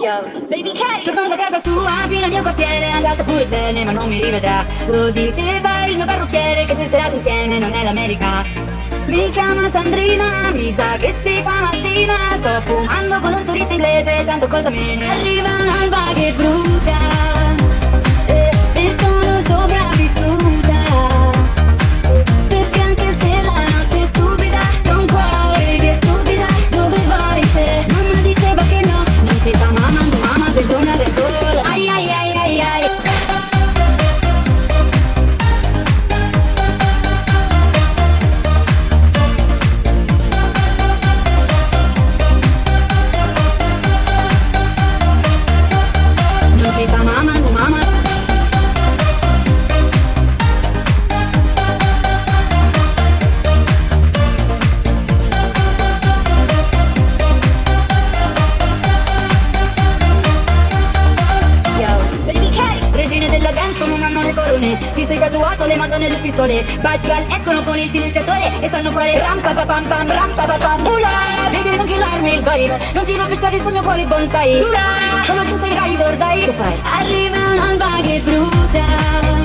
Yo, baby K. Tornando a casa sua, fino al mio quartiere, è andata pure bene ma non mi rivedrà. Lo diceva il mio parrucchiere che 3 serate insieme non è l'America. Mi chiama Sandrina, mi sa che si fa mattina. Sto fumando con un turista inglese, tanto cosa me ne arriva un'alba che brucia e sono sopravvissuta. Perché anche se la notte è stupida, con cuore che è stupida, dove vai se mamma diceva che no, non si fa mamma, mamma, perdona del solo. Ai ai ai ai ai. Non si fa mamma, mamma. Yo, baby K. Regine della dance non hanno le corone, ti sei tatuato le madonne e le pistole. Bad girl escono con il silenziatore e sanno fare rampa pa pam pam rampa pa pam. Baby non killarmi il vibe, non ti rovesciare sul mio cuore bonsai. Solo se sei ride or die. Che fai? Arriva un'alba che brucia